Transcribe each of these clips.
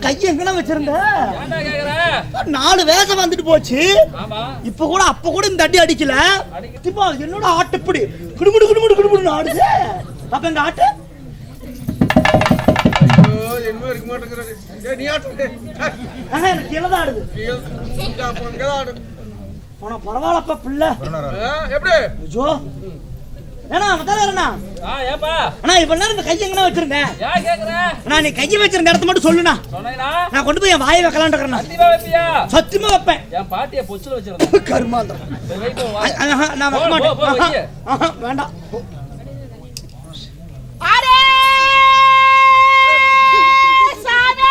கையை எங்கனா வச்சிருந்த 4 வேஷம் வந்துட்டு போச்சு. இப்ப கூட அப்ப கூட இந்த அடி அடிக்கல. இப்போ என்னோட ஆட்டுப்படி குடுமுடு குடுமுடு குடுமுடு ஆடுது. அப்ப எங்க ஆட்டு என்ன இருக்க மாட்டேங்கிறாரு. நீ ஆட்டு கீழே தான் ஆடுது. பரவாயில்லப்பா பிள்ளை எப்படி ஜோ ஏன்னா மத்தாரண்ணா ஏப்பா அண்ணா இப்ப நேரம் இந்த கையை எங்கனா வச்சிருந்தேன். ஏன் கேக்குற? நான் நீ கையை வச்சிருந்த இடத்த மட்டும் சொல்லுண்ணா. சொன்னேனா? நான் கொண்டு போய் என் வாயை வைக்கலாம்னு இருக்கேன். சத்தியமா வைப்பியா? சத்தியமா வைப்பேன். என் பாட்டிய பொச்சுல வச்சிருந்தேன். கர்மாந்தம். நான் வைக்க மாட்டேன். வேண்டாம். அரே சாமி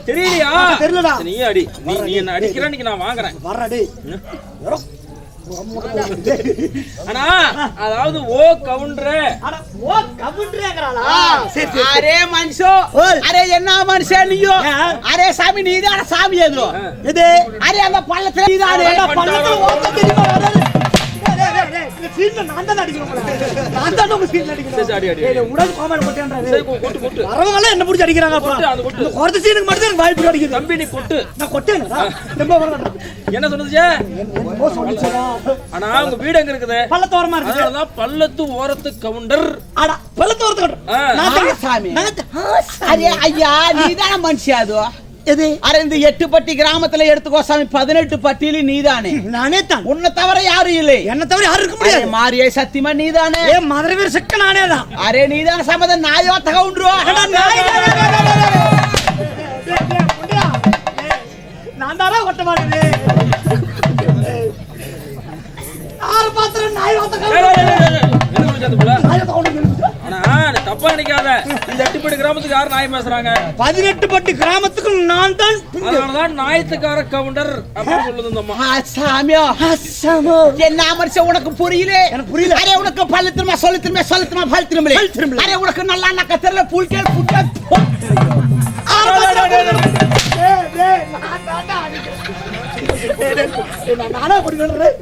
தெரியலையா? நீ அடி. நீ என்ன அடிக்கிற நான் வாங்குறேன். ஆனா அதாவது ஓ கவுண்டர் அரே மனுஷோ அரே என்ன மனுஷன் நீயோ? அரே சாமி நீதான சாமி ஏதோ இது அரே அந்த பள்ளத்துல நீதானே பள்ளத்துல ஓட்ட தெரியுமா? சீன்ல நான் தான் அடிக்கிறேன். நான் தான் உங்க சீன்ல அடிக்கிறேன். சரி அடி அடி. உடல் கோமர் போட்டேன்றாரு. சரி கொட்டு கொட்டு. வரவங்க என்ன புடிச்சு அடிக்கறாங்க அப்பா. இந்த குறத சீனுக்கு மட்டும் எனக்கு வாய்ப்பு அடிக்குது. தம்பி நீ கொட்டு. நான் கொட்டேனா? ரொம்ப வரல. என்ன சொன்னதுச்சே? என்னமோ சொல்லிச்சடா. ஆனா உங்க வீடு எங்க இருக்குது? பள்ளத்தோரமா இருக்குது. அதான் பள்ளத்து ஓரத்து கவுண்டர். அட பள்ளத்தோரத்து கவுண்டர். நான் தான் சாமி. அரே ஐயா நீதான மனுஷன் அது. எது? அரே இந்த 8 பட்டி கிராமத்துல எடுத்துக்கோ சாமி 18 பட்டியில நீதானே. நானே தான். உன்னை தவிர யாரும் இல்லை. என்ன தவிர யாரும் இருக்க முடியாது. மாரியே சத்தியமா நீதானே. ஏ மதுரவீர சக்க நானே தான். அரே நீதான சமத நாயோ தகவுன்றோ. நான் தானா கொட்ட மாட்டேனே. யார பாத்திர நாய் வாத்த என்ன சொல்றது புள்ள? நாய் வாத்த ஆனா நீ தப்பா நினைக்காத. இந்த 8 பட்டி கிராமத்துக்கு யார் நாய் பேசுறாங்க? 18 பட்டி கிராமத்துக்கு நான் தான். அதனாலதான் நாயத்துக்கார கவுண்டர் அப்படி சொல்லுது இந்த அம்மா. சாமியோ சாமோ என்ன மனுஷன் உனக்கு புரியல? எனக்கு புரியல. அரே உனக்கு பல்ல திரும்ப சொல்ல திரும்ப பல் திரும்ப. அரே உனக்கு நல்லா நக்க தெரியல புல்கேல் புல்கேல். நானா குடிக்கிறேன்.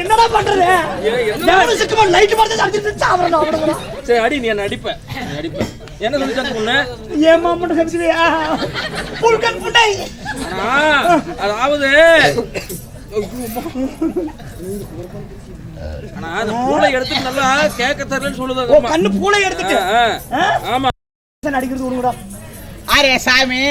என்னடா பண்றது? லைட் பார்த்து சரி அடி. நீ என்ன அடிப்ப? என்ன சொல்லிச்சாந்து பொண்ணு? ஏன் மாமன் சமைச்சியா? புல்கன் புண்டை. அதாவது ஆனா அந்த பூளை எடுத்து நல்லா கேட்க தரலன்னு சொல்லுது. கண்ணு பூளை எடுத்துட்டு. ஆமா அடிக்கிறது விடுங்கடா. அரே சாமி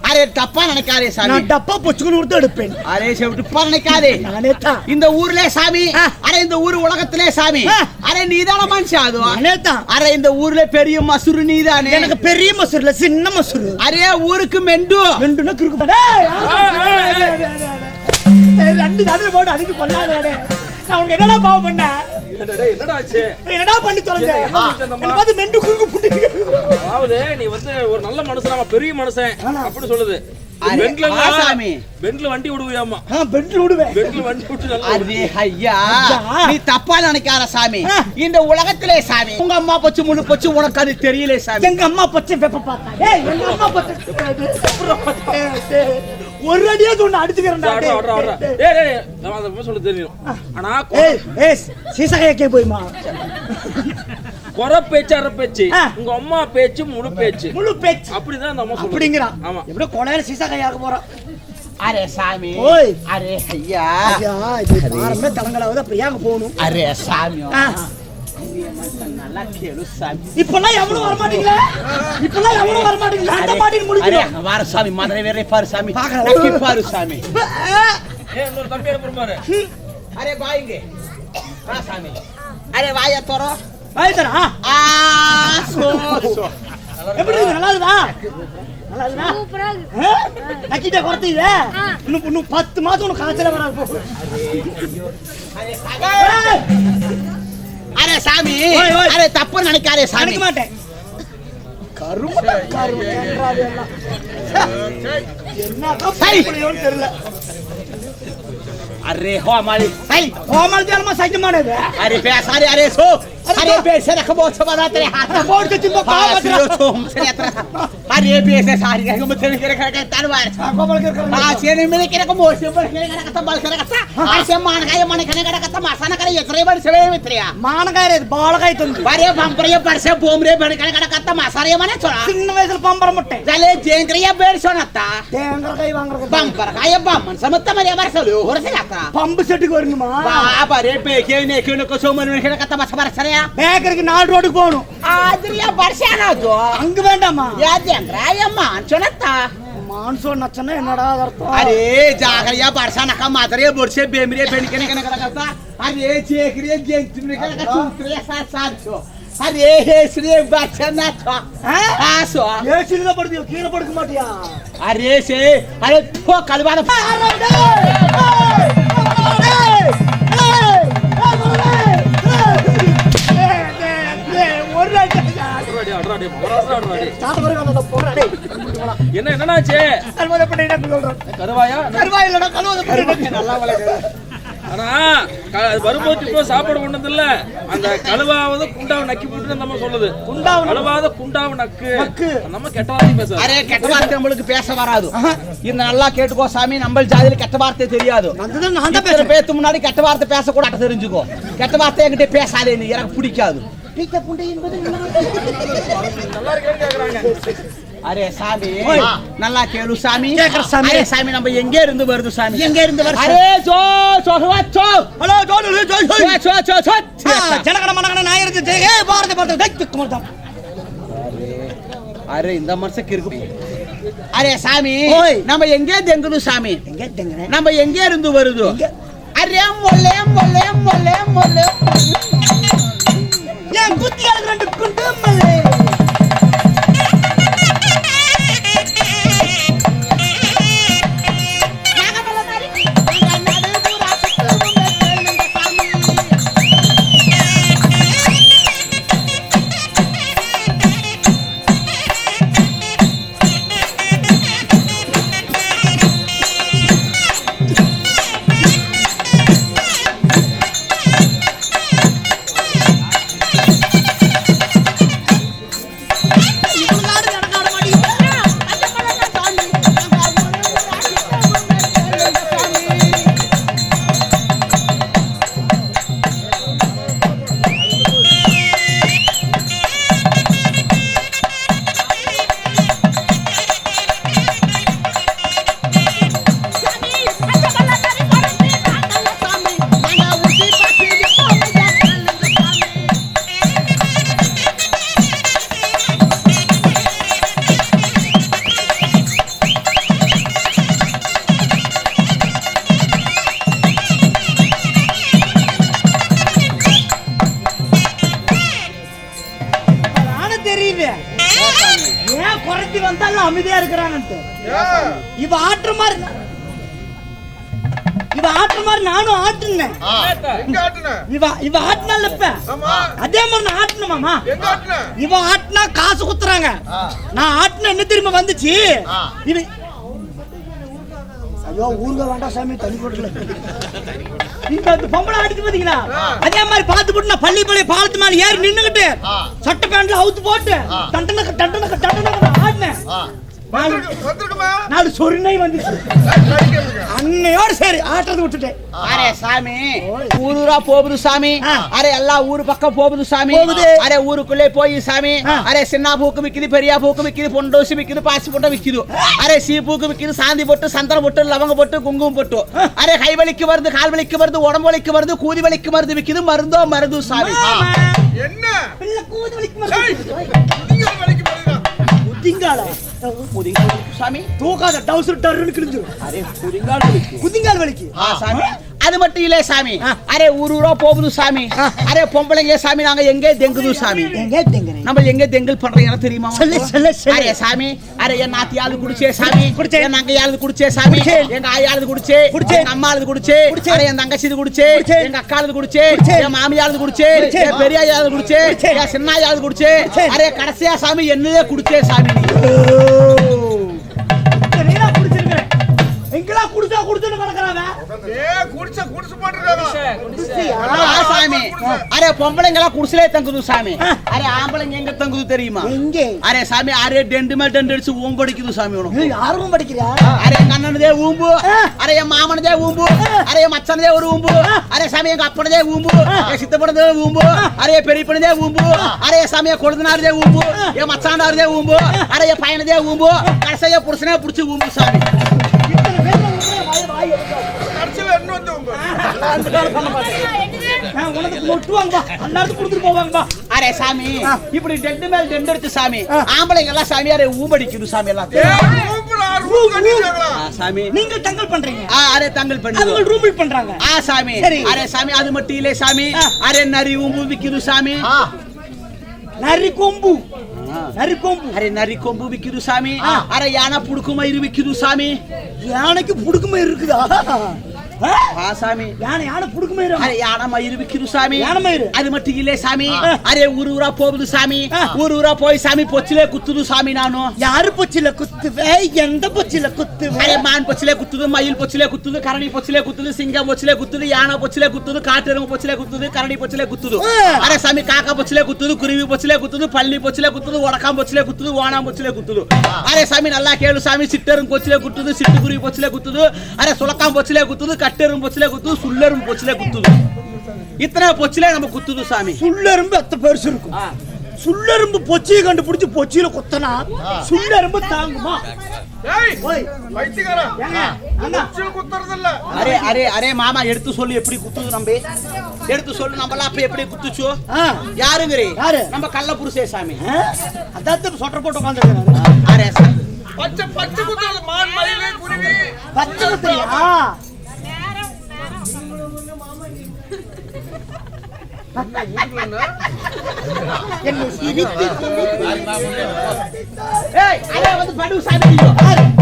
அரே தப்பா நினைக்காதே சாமி. நான் டப்பா பொச்சுக்குன்னு கொடுத்து எடுப்பேன். அரே செவிட்டுப்பா நினைக்காதே. நானே தான். இந்த ஊர்ல சாமி அரே இந்த ஊர் உலகத்திலே சாமி அரே நீதான மனுஷன் அது. நானே தான். அரே இந்த ஊர்ல பெரிய மசூரு நீதானே. எனக்கு பெரிய மசூர் இல்ல சின்ன மசூர். அரே ஊருக்கு மெண்டுனா கிறுக்கு. ரெண்டு தடவை போட்டு அதுக்கு கொள்ளாதே. நான் உனக்கு என்னடா பாவம் பண்ண? என்னடா ஆச்சு? என்னடா பண்ணி தொலைஞ்சே? என்ன பாத்து மெண்டு குறுக்கு புடிங்க. அதாவது நீ வந்து ஒரு நல்ல மனுஷன், பெரிய மனுஷன் அப்படி சொல்லுது. பெண்ட்ல வண்டி விடுவியாமா? பெண்ட்ல விடுவேன். பெண்ட்ல வண்டி விட்டு நல்லா. அரே ஐயா நீ தப்பா நினைக்காத சாமி. இந்த உலகத்திலே சாமி உங்க அம்மா பச்சு முழு பச்சு உனக்கு அது தெரியல சாமி. எங்க அம்மா பச்சை வெப்ப பார்த்தா. ஏய் எங்க அம்மா பச்சை ஒரு அடியா சொன்ன அடிச்சுக்கறேன்டா. டேய் டேய் நான் அத சொல்ல தெரியும். ஆனா ஏய் சீசாயக்கே போய்மா. கொர பேச்சு அரை பேச்சு. உங்க அம்மா பேச்சு முழு பேச்சு. அப்படிதான் அந்த அம்மா சொல்லுது. அப்படிங்கறா. ஆமா. எப்படியோ கொலையில சீசாயக்க போறோம். அரே சாமி ஓய் அரே ஐயா இது பாரமே தலங்களாவது அப்படியாக போணும். அரே சாமி நல்லா கேளு சாமி. இப்பெல்லாம் எவனும் வர மாட்டீங்களா? அந்த மாட்டின் முடிக்கிறோம். வார சாமி மதுரை வேறே பாரு சாமி. நக்கி பாரு சாமி. இன்னொரு தம்பியை பாரு. அரே பாய்ங்க வா சாமி. அரே வாயா தோரோ வாயா தரா. சோ எப்படி இருக்கு? நல்லா இருக்குதா? நல்லா இருக்குதா? சூப்பரா இருக்கு. நக்கிட்ட குறைத்தீங்க. இன்னும் 10 மாசம் உனக்கு காய்ச்சல வராது போ. அரே சாமி, ஓய், ஓய். அரே தப்பு நினைக்காதே சாமி. நினைக்க மாட்டேன். கரும என்னதான் பையன்னு தெரியல. அரே ஹோமாலி சை கோமல் ஜலமா சைத்தமானது. அரே பேசாரி அரே சோ அரே பேசற கபோச்ச பதாத்ரே ஹாத்த போர்டு சிம்ப பாசிரோ சோம் சரிatra அரே பேச சாரி கම தெரி කර කර තනවාර கோமல் கேக்குற. ආසියනේ මෙලි කෙනක මොෂේ බල කෙනක කත බල කර කත ආසිය මාන කය මන කෙනක කත මසන කර යතරේ බල සෙවේ මිත්‍රයා மானகாரே பாலகாய் தொந்து. වරේ පම්පරිය පර්ෂ බෝම්රේ බල කෙනක කත මසරිය මන චොරා சின்ன வயசுல பம்பர முட்டை. ජලේ ජේන්ද්‍රිය බේරසොනත්තා தேங்கற கை வாங்குற கை. பம்பர කය බම්මන් සමත්ත මරිය වරසලෝ හොරසලත්තා பம்பு செட்டுக்கு வரணுமா? பாபரே பேகேனே කෙනක සෝමන කෙනක කත මසබරසරයා பேக்கருக்கு 4 ரோட்டுக்கு போகணும். ආදිරිය බර්ෂානදෝ அங்க வேண்டாமா? யாஜேந்திராயம்மா சொனத்தா மான்சூன் நச்சனா என்னடா அர்த்தம்? अरे जागरिया बरसाना का मातरे बोरसे बेमरे बेन केने केने करा करता अरे चेकरे जेंटने केने का चुंत्रे साथ साथ छो अरे हे श्री बचना था आसो ஏசில படுதியோ கீழ படுக்க மாட்டியா? अरे से अरे थो कलवार என்ன என்னன்னாச்சு? கருவாயா? நல்லா வளர்க்க ஆனா வரும்போது இப்போ சாப்பாடு கொண்டது இல்ல. அந்த கழுவாவது குண்டாவை நக்கி போட்டு நம்ம சொல்லுது. கழுவாத குண்டாவை நக்கு நம்ம கெட்ட வார்த்தை பேச. அரே கெட்ட வார்த்தை உங்களுக்கு பேச வராது. இந்த நல்லா கேட்டுக்கோ சாமி, நம்ம ஜாதியில கெட்ட வார்த்தை தெரியாது. நான் தான் பேசுறேன். பேத்து முன்னாடி கெட்ட வார்த்தை பேச கூட தெரிஞ்சுக்கோ. கெட்ட வார்த்தை என்கிட்ட பேசாதே, நீ எனக்கு பிடிக்காது. அரே சாமி நல்லா கேளு சாமி. அரே சாமி நம்ம எங்க இருந்து வருது சாமி? எங்க இருந்து வருது? அரே ஜோ ஜோ ஜோ ஹலோ ஜோலு ஜோய் ஜோய் ஜோ ஜோ ஜோ ஜனகன மனகன நாயரது ஜெய பாரத பாரத தைத்து குமர்தம். அரே இந்த மனுஷக்கு இருக்கு. அரே சாமி நம்ம எங்க தெங்குது சாமி? எங்க தெங்கனே? நம்ம எங்க இருந்து வருது? அரே மொல்லே மொல்லே மொல்லே மொல்லே ஏன் குத்தியால ரெண்டு குண்டமலே. ஏன் குறைச்சி வந்தாலும் அமைதியா இருக்கிறான்ட்டு. இவ ஆட்டுற மாதிரி நானும் ஆட்டுனேன். இவ ஆட்டினால இப்ப அதே மாதிரி நான் ஆட்டணுமாமா? இவ ஆட்டினா காசு குத்துறாங்க. நான் ஆட்டின என்ன திரும்ப வந்துச்சு. இது ஐயோ ஊருக வேண்டாம் சாமி, தண்ணி போட்டுல இந்த பொம்பளை அடிச்சு பாத்தீங்களா? அதே மாதிரி பார்த்து போட்டு நான் பள்ளிப்பாளைய பாலத்து மேல ஏறி நின்னுகிட்டு சட்டை பேண்ட்ல அவுத்து போட்டு டண்டனக்கு டண்டனக்கு டண்டனக்கு ஆடினேன். நாலு சொரினை வந்துச்சு. அன்னையோட சரி ஆட்டத்தை விட்டுட்டேன். அரே சாமி ஊரூரா போகுது சாமி. அரே எல்லா ஊரு பக்கம் போகுது சாமி. அரே ஊருக்குள்ளே போய் சாமி அரே சின்ன பூக்கு விக்குது, பெரிய பூக்கு விக்குது, பொண்டோசி விக்குது, பாசி போட்டு விக்குது. அரே சீ பூக்கு விக்குது, சாந்தி போட்டு, சந்தனம் போட்டு, லவங்க போட்டு, குங்குமம் போட்டு. அரே கை வலிக்கு வருது, கால் வலிக்கு வருது, உடம்பு வலிக்கு வருது, கூதி வலிக்கு வருது விக்குது. மருந்தோ மருந்து சாமி. என்ன கூதி வலிக்கு திங்காலா சாமி தூக்காத டவுசர் டர்னு கிழிஞ்சிரும். அரே குதிங்கால் வலிக்கு. குதிங்கால் வலிக்கு சாமி அது மட்டும் இல்ல சாமி. அரே ஊரூரா போகுது சாமி. அரே பொம்பளைங்க சாமி நாங்க எங்கே தெங்குது சாமி. எங்கே தெங்குறீங்க? நம்ம எங்க தெங்கல் பண்றீங்க தெரியுமா? அரே சாமி, அரே என் நாத்தியாவது குடிச்சே சாமி, என் நங்கையாவது குடிச்சே சாமி, எங்க ஆயாவது குடிச்சே, எங்க அம்மாவது குடிச்சே, அரே என் தங்கச்சிது குடிச்சே, எங்க அக்காவது குடிச்சே, என் மாமியாவது குடிச்சே, என் பெரியாயாவது குடிச்சே, என் சின்னாயாவது குடிச்சே, அரே கடைசியா சாமி என்னதே குடிச்சே சாமி. எங்கடா குடிச்சா குடிச்சுன்னு கிடக்குறாங்க. குடிச்சு போட்டுருக்காங்க சாமி. அரே பொம்பளைங்களா குடிசலே தங்குது சாமி. அரே ஆம்பளைங்க எங்க தங்குது தெரியுமா? எங்கே? அரே சாமி, அரே டெண்டு மேல் டெண்டு அடிச்சு ஊம்படிக்குது சாமி. உனக்கு யாரும் படிக்கிறியா? அரே எங்க அண்ணனதே ஊம்பு, அரே என் மாமனதே ஊம்பு, அரே என் மச்சனதே ஒரு ஊம்பு, அரே சாமி எங்க அப்பனதே ஊம்பு, என் சித்தப்பனதே ஊம்பு, அரே பெரியப்பனதே ஊம்பு, அரே சாமி என் கொழுந்தனாரதே ஊம்பு, என் மச்சாண்டாரதே ஊம்பு, அரே என் பையனதே ஊம்பு, கடைசியா புருஷனே புடிச்சு ஊம்பு சாமி. அரே சாமி, இப்படி டெண்டு மேல் டெண்டு அடிச்சு சாமி ஆம்பளைங்க எல்லாம் சாமி அரே ஊம்படிக்குது சாமி எல்லாம் சாமி. நீங்க தங்கல் பண்றீங்க? அரே தங்கல் பண்ணி ரூபில் பண்றாங்க. சாமி. அரே சாமி, அது மட்டும் இல்ல சாமி, அரே நரி ஊம்பு விக்குது சாமி. நரி கொம்பு, நரி கொம்பு, அரே நரி கொம்பு விக்குது சாமி. அரே யானை புடுக்கு மயிறு விக்குது சாமி. யானைக்கு புடுக்கு மயிறு இருக்குதா? சாமி, யானை புடுக்கு மயிறு. அரே யானை மயிறு விக்குது சாமி. யானை மயிறு. அது மட்டும் இல்ல சாமி, அரே ஊரூரா போகுது சாமி. ஊரூரா போய் சாமி பொச்சிலே குத்துது சாமி. நானும் யாரு பொச்சில குத்துவே? எந்த பொச்சில குத்துவே? அரே மான் பொச்சிலே குத்துது, மயில் பொச்சிலே குத்துது, கரடி பொச்சிலே குத்துது, சிங்கம் பொச்சிலே குத்துது, யானை பொச்சிலே குத்துது, காட்டெருமை பொச்சிலே குத்துது, கரடி பொச்சிலே குத்துது. அரே சாமி, காக்கா பொச்சிலே குத்துது, குருவி பொச்சிலே குத்துது, பள்ளி பொச்சிலே குத்துது, உடக்காம் பொச்சிலே குத்துது, ஓணாம் பொச்சிலே குத்துது. அரே சாமி நல்லா கேளு சாமி, சிட்டரும் பொச்சிலே குத்துது, சிட்டுக்குருவி பொச்சிலே குத்துது, அரே சுலக்காம் பொச்சிலே குத்துது, கட்டெரும் பொச்சிலே குத்துது, சுள்ளரும் பொச்சிலே குத்துது. இத்தனை பொச்சிலே நம்ம குத்துது சாமி. சுள்ளரும்பு எத்த பெருசு இருக்கும். சுள்ளரும்பு பொச்சியை கண்டுபிடிச்சு பொச்சியில குத்தனா சுள்ளரும்பு தாங்குமா? அரே அரே அரே மாமா, எடுத்து சொல்லு எப்படி குத்துது நம்ம. எடுத்து சொல்லு, நம்மள அப்ப எப்படி குத்துச்சோ? யாருங்கறே? நம்ம கள்ள புருஷே சாமி. அதான் சொட்டர் போட்டு உட்கார்ந்திருக்காரு. அரே பச்சை பச்சை குத்தல மான் மயிலே குருவி பச்சை குத்துறியா? என்ன சிரித்து ஏய், அரே வந்து படு சாமி நீ.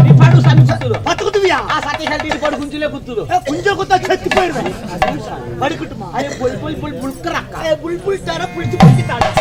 நீ படு சாமி குத்துது. பத்து குத்துவியா? சட்டை கழட்டி படு குஞ்சிலே குத்துது. குஞ்ச குத்தா செத்து போயிடுவேன். படுக்கட்டுமா? அரே புல் புல் புல் புல்கறக்கா. புல் புல் தர புளிச்சு புளிச்சுட்டாடா.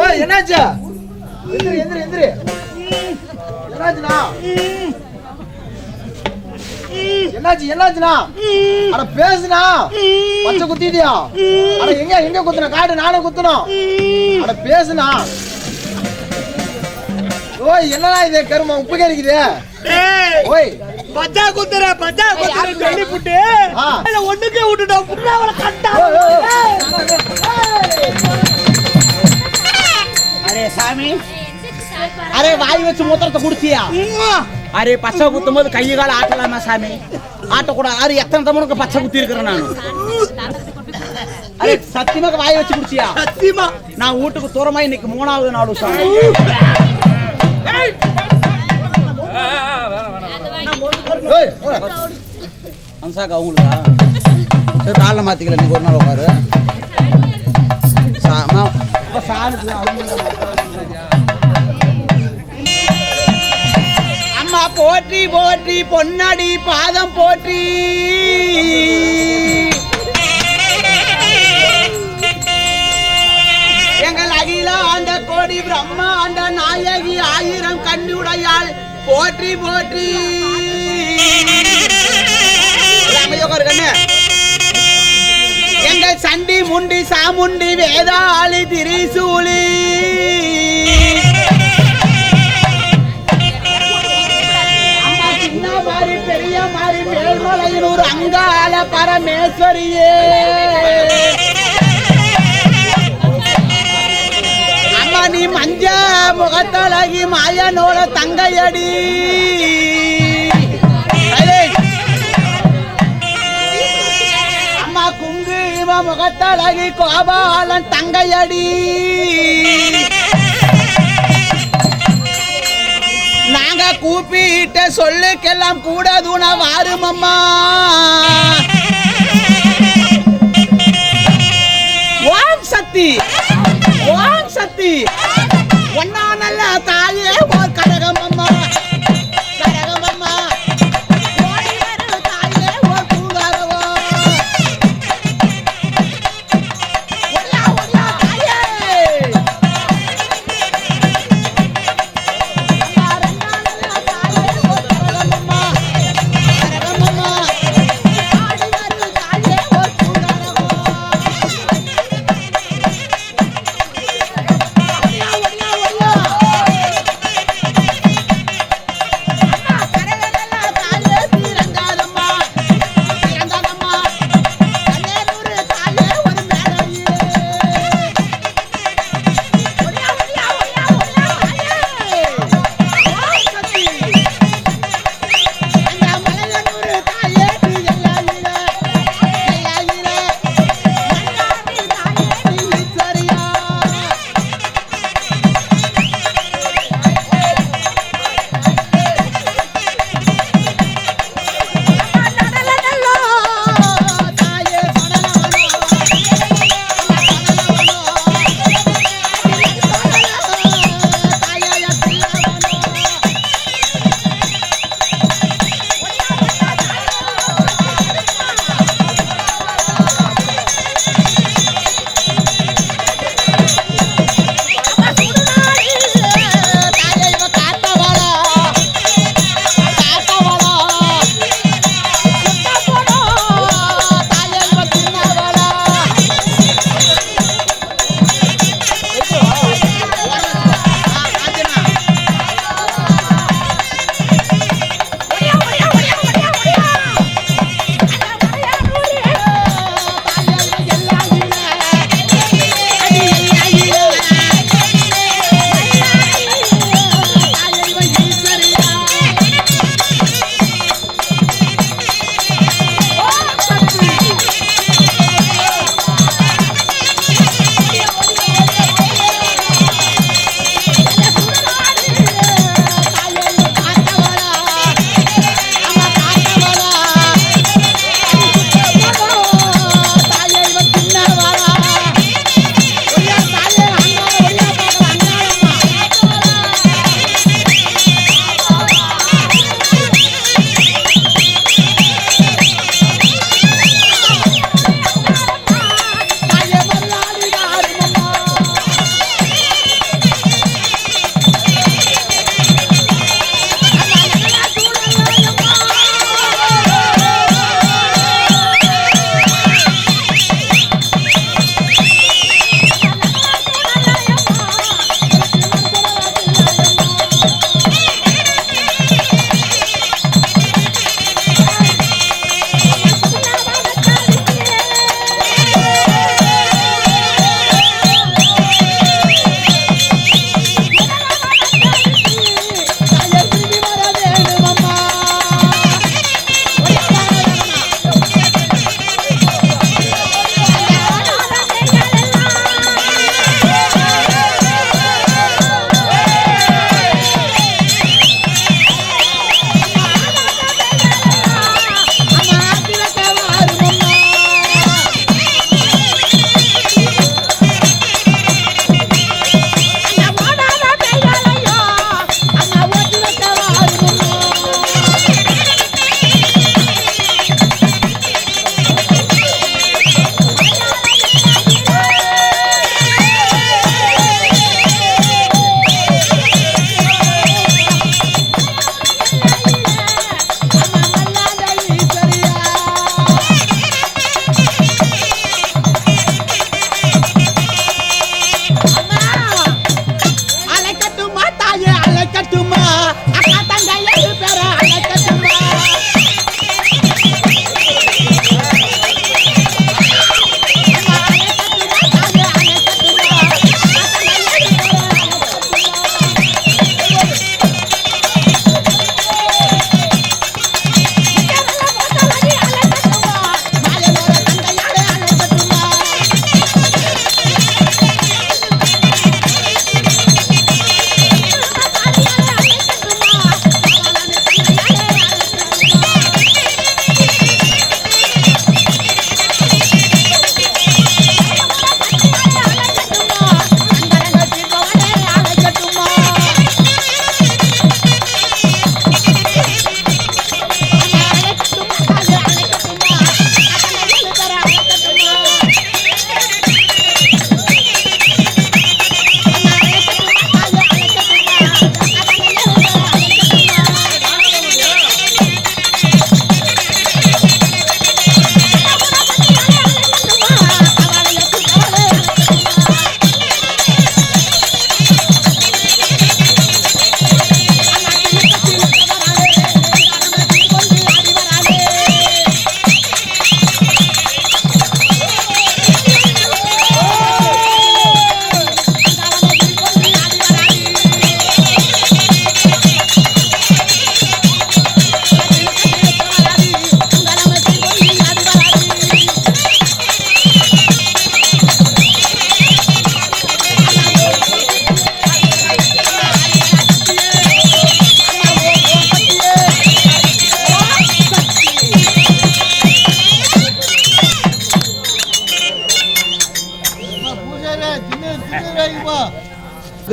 ஓய் என்னாச்சு? எந்திரி எந்திரி எந்திரி. என்னாச்சுனா? என்னாச்சு என்னாச்சுனா? அட பேசுனா. பச்சை குத்திட்டியா? அட எங்க எங்க குத்துன? காடு நானே குத்துனோம். அட பேசுனா. ஓய் என்னடா இது கரும உப்பு கறிக்குது? ஓய் பச்சா குத்துற சொல்லி புட்டு ஒண்ணுக்கே விட்டுட்டோம் புண்ணாவல கட்டா. அரே சாமி, அரே வாய் வச்சு மூத்திரத்தை குடிச்சியா? அரே பச்சை குத்தும் போது கையை கால ஆட்டலாமா சாமி? ஆட்டக்கூடாது. அரே எத்தனை தமிழுக்கு பச்சை குத்தி இருக்கிறேன் நான். அரே சத்தியமாக வாய் வச்சு குடிச்சியா? சத்தியமா நான் வீட்டுக்கு தூரமா இன்னைக்கு 3வது நாள் சாமி. அம்சாக்கா அவங்களுக்கா? சரி காலைல மாத்திக்கல, நீங்க ஒரு நாள் உட்காரு. அம்மா போற்றி போற்றி பொன்னாடி பாதம் போற்றி. எங்கள் அகில ஆண்ட கோடி பிரம்மாண்ட நாயகி 1000 கண்ணுடையாள் போற்றி போற்றி. எங்கள் சண்டி முண்டி சாமுண்டி வேதாளி திரிசூலி. அம்மா சின்ன மாறி பெரிய மாறி மேல்மலையினூர் அங்காள பரமேஸ்வரியே. அம்மா நீ மஞ்ச முகத்தழகி மாயனோட தங்கையடி. அம்மா குங்கும முகத்தழகி கோபாலன் தங்கையடி. நாங்க கூப்பிட்ட சொல்லுக்கெல்லாம் கூட துணை வாருமம்மா. ஓம் சக்தி, ஓம் சக்தி. ஒன்னா நல்ல தாயே ஓர் கனகமம்மா, கனகமம்மா. தாயே ஓர் பூங்காரவோ. ஒன்னா ஒன்னா தாயே. அம்மா ரெண்டா நல்ல தாயே ஓர் கனகமம்மா, கனகமம்மா.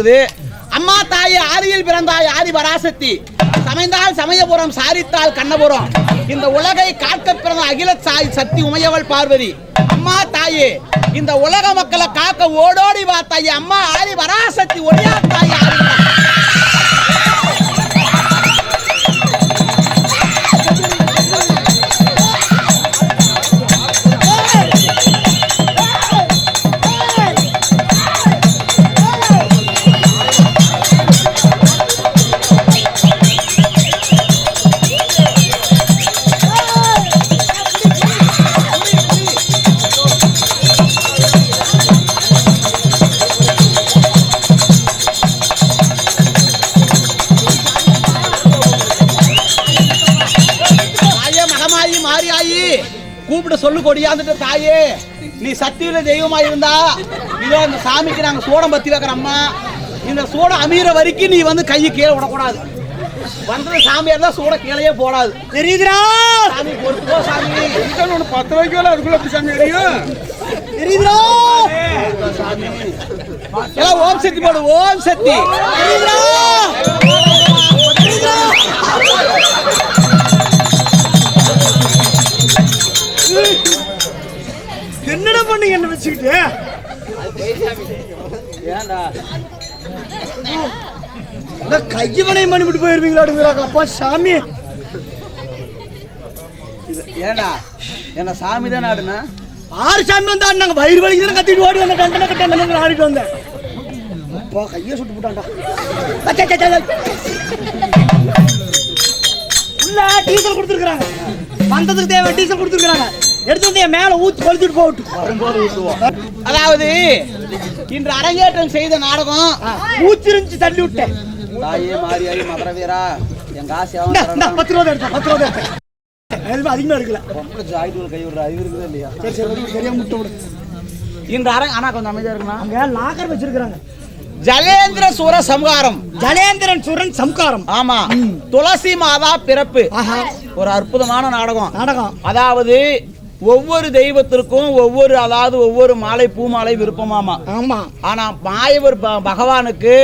இருக்குது. அம்மா தாயே ஆதியில் பிறந்தாய் ஆதி பராசக்தி, சமைந்தால் சமயபுரம் சாரித்தால் கண்ணபுரம், இந்த உலகை காக்க பிறந்த அகில சாய் சக்தி உமையவள் பார்வதி. அம்மா தாயே இந்த உலக மக்களை காக்க ஓடோடி வா தாயே, அம்மா ஆதி பராசக்தி ஒளியா தாயே. கூப்பிட்டு சொல்லு கொடியாந்துட்டு தாயே, நீ சத்தியில தெய்வமா இருந்தா இதோ இந்த சாமிக்கு நாங்க சூடம் பத்தி வைக்கிற அம்மா, இந்த சூடம் அமீற வரைக்கும் நீ வந்து கையை கீழே விடக்கூடாது. வந்தது சாமியா இருந்தா சூட கீழே போடாது. தெரியுதுரா சாமி, பொறுத்துக்கோ சாமி. 10 ரூபாய்க்கு அதுக்குள்ள எப்படி சாமி தெரியும்? தெரியுதுரா சாமி. எல்லாம் ஓம் சக்தி போடு, ஓம் சக்தி. தெரியுதுரா என்னடா பண்ணீங்க என்ன வச்சுக்கிட்டு? கையவனை மணிவிட்டு போயிருவீங்களா அப்பா சாமி? ஏண்டா என்ன சாமி தான் ஆடுனா? 6 சாமி வந்து ஆடினாங்க. வயிறு வலிக்குதுன்னு கத்திட்டு ஓடி வந்த கண்டன கட்ட ஆடிட்டு வந்தேன். அப்பா கையை சுட்டு போட்டான்டா. உள்ள டீசல் கொடுத்துருக்காங்க, வந்ததுக்கு தேவை டீசல் கொடுத்துருக்காங்க. எடுத்து வந்து என் மேல ஊத்தி கொளுத்திட்டு போட்டு வரும்போது ஊத்துவோம். அதாவது இன்று அரங்கேற்றம் செய்த நாடகம் ஊத்திருந்துச்சு, தள்ளி விட்டேன். தாயே மாரியாயி மதுரை வீரா, எங்க ஆசை 10 ரூபா எடுத்தேன், 10 ரூபா எடுத்தேன். அதிகமா இருக்குல்ல, கை விடுற அறிவு இருக்குதா இல்லையா? சரி சரி, சரியா முட்டை விடு. இந்த அரங்க ஆனா கொஞ்சம் அமைதியா இருக்கணும். அங்க லாக்கர் வச்சிருக்காங்க. ஜலேந்திர சூர சம்ஹாரம், ஜலேந்திரன் சூரன் சம்ஹாரம். ஆமா, துளசி மாதா பிறப்பு. ஒரு அற்புதமான நாடகம். அதாவது ஒவ்வொரு தெய்வத்திற்கும் ஒவ்வொரு மாலை பூ மாலை விருப்பமாமா. ஆமா. ஆனா மாயவர் பகவானுக்கு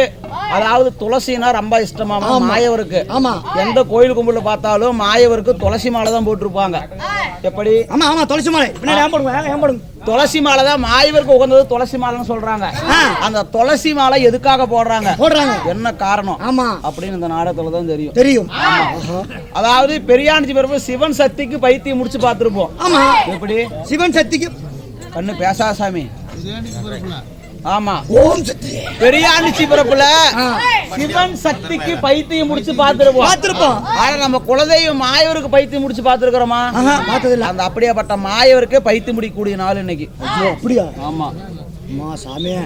அதாவது துளசினா ரொம்ப இஷ்டமாமா மாயவருக்கு. ஆமா. எந்த கோயில் கும்பிட்டு பார்த்தாலும் மாயவருக்கு துளசி மாலை தான் போட்டிருப்பாங்க. எப்படி? ஆமா ஆமா, துளசி மாலை. ஏன் துளசி மாலை தான் மாயவருக்கு உகந்தது. துளசி மாலைன்னு சொல்றாங்க. அந்த துளசி மாலை எதுக்காக போடுறாங்க, என்ன காரணம் ஆமா அப்படின்னு இந்த நாடகத்துல தான் தெரியும். அதாவது பெரியாண்டி பிறப்பு சிவன் சக்திக்கு பைத்தியம் முடிச்சு பார்த்திருப்போம். ஆமா. எப்படி? சிவன் சக்திக்கு கண்ணு பேசா சாமி. ஆமா, ஓம் சக்தி. பெரியாண்டி பிறப்புல சிவன் சக்திக்கு பைத்தியம் முடிச்சு பார்த்திருப்போம். ஆனா நம்ம குலதெய்வம் மாயவருக்கு பைத்தியம் முடிச்சு பார்த்திருக்கிறோமா? பார்த்ததில்ல. அந்த அப்படியேப்பட்ட மாயவருக்கு பைத்தியம் முடிக்கக்கூடிய நாள் இன்னைக்கு. அப்படியா? ஆமா. அம்மா சாமியே,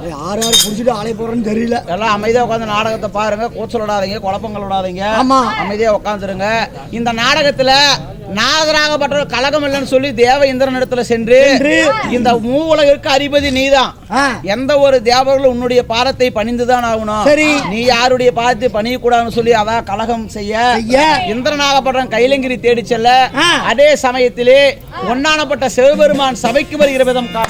யார் புடிச்சிட்டு ஆலை போறேன்னு தெரியல. எல்லாம் அமைதியா உட்காந்து நாடகத்தை பாருங்க, கூச்சல் விடாதீங்க, குழப்பங்கள் விடாதீங்க. ஆமா, அமைதியா உட்காந்துருங்க. இந்த நாடகத்துல நாகராகப்பட்ட கலகம் இல்லைன்னு சொல்லி தேவ இந்திரன் இடத்துல சென்று இந்த மூவுலகிற்கு அதிபதி நீதான், எந்த ஒரு தேவர்களும் உன்னுடைய பாதத்தை பணிந்துதான் ஆகணும், சரி நீ யாருடைய பாதத்தை பணிய கூடாதுன்னு சொல்லி அதான் கலகம் செய்ய இந்திரனாகப்பட்ட கைலங்கிரி தேடி செல்ல, அதே சமயத்திலே ஒன்னானப்பட்ட சிவபெருமான் சபைக்கு வருகிற விதம் காண